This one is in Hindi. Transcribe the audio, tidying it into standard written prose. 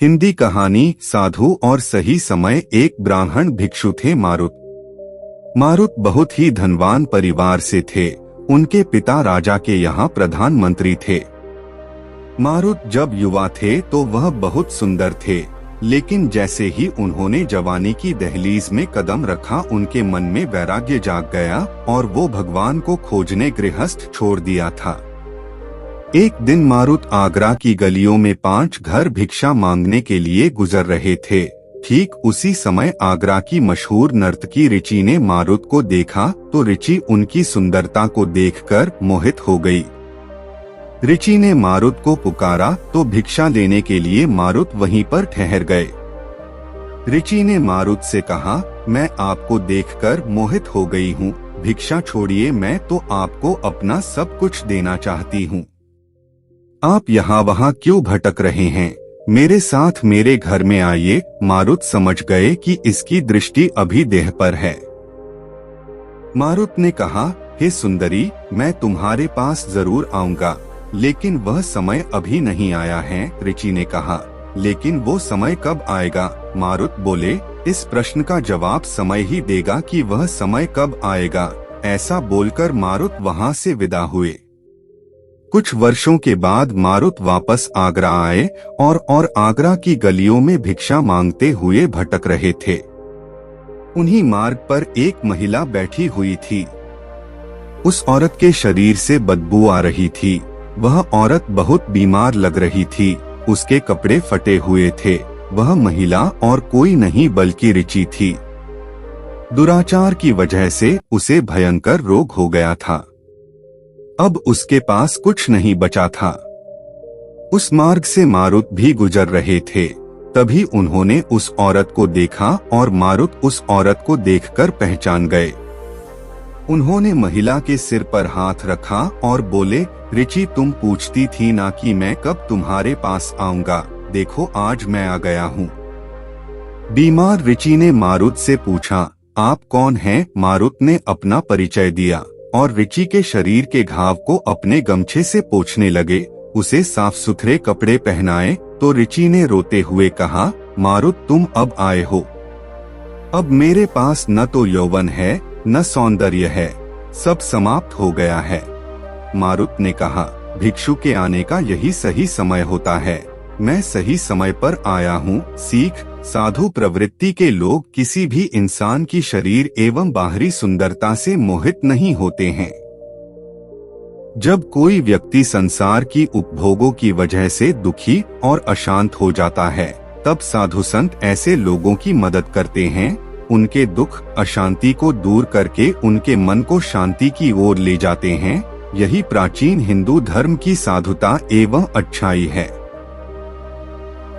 हिंदी कहानी साधु और सही समय। एक ब्राह्मण भिक्षु थे मारुत। मारुत बहुत ही धनवान परिवार से थे। उनके पिता राजा के यहाँ प्रधानमंत्री थे। मारुत जब युवा थे तो वह बहुत सुंदर थे, लेकिन जैसे ही उन्होंने जवानी की दहलीज में कदम रखा उनके मन में वैराग्य जाग गया और वो भगवान को खोजने गृहस्थ छोड़ दिया था। एक दिन मारुत आगरा की गलियों में 5 घर भिक्षा मांगने के लिए गुजर रहे थे। ठीक उसी समय आगरा की मशहूर नर्तकी रिची ने मारुत को देखा तो रिची उनकी सुंदरता को देखकर मोहित हो गई। रिची ने मारुत को पुकारा तो भिक्षा लेने के लिए मारुत वहीं पर ठहर गए। रिची ने मारुत से कहा, मैं आपको देखकर मोहित हो गई हूँ, भिक्षा छोड़िए, मैं तो आपको अपना सब कुछ देना चाहती हूँ। आप यहाँ वहाँ क्यों भटक रहे हैं? मेरे साथ मेरे घर में आइए। मारुत समझ गए कि इसकी दृष्टि अभी देह पर है। मारुत ने कहा, हे सुंदरी, मैं तुम्हारे पास जरूर आऊंगा, लेकिन वह समय अभी नहीं आया है। रिची ने कहा, लेकिन वो समय कब आएगा? मारुत बोले, इस प्रश्न का जवाब समय ही देगा कि वह समय कब आएगा। ऐसा बोलकर मारुत वहां से विदा हुए। कुछ वर्षों के बाद मारुत वापस आगरा आए और आगरा की गलियों में भिक्षा मांगते हुए भटक रहे थे। उन्हीं मार्ग पर एक महिला बैठी हुई थी। उस औरत के शरीर से बदबू आ रही थी। वह औरत बहुत बीमार लग रही थी। उसके कपड़े फटे हुए थे। वह महिला और कोई नहीं बल्कि रिची थी। दुराचार की वजह से उसे भयंकर रोग हो गया था। अब उसके पास कुछ नहीं बचा था। उस मार्ग से मारुत भी गुजर रहे थे। तभी उन्होंने उस औरत को देखा और मारुत उस औरत को देखकर पहचान गए। उन्होंने महिला के सिर पर हाथ रखा और बोले, रिची, तुम पूछती थी ना कि मैं कब तुम्हारे पास आऊंगा, देखो आज मैं आ गया हूँ। बीमार रिची ने मारुत से पूछा, आप कौन हैं? मारुत ने अपना परिचय दिया और रिची के शरीर के घाव को अपने गमछे से पोंछने लगे। उसे साफ सुथरे कपड़े पहनाए तो रिची ने रोते हुए कहा, मारुत, तुम अब आए हो। अब मेरे पास न तो यौवन है न सौंदर्य है, सब समाप्त हो गया है। मारुत ने कहा, भिक्षु के आने का यही सही समय होता है। मैं सही समय पर आया हूँ। सीख, साधु प्रवृत्ति के लोग किसी भी इंसान की शरीर एवं बाहरी सुंदरता से मोहित नहीं होते हैं। जब कोई व्यक्ति संसार की उपभोगों की वजह से दुखी और अशांत हो जाता है, तब साधु संत ऐसे लोगों की मदद करते हैं। उनके दुख अशांति को दूर करके उनके मन को शांति की ओर ले जाते हैं। यही प्राचीन हिंदू धर्म की साधुता एवं अच्छाई है।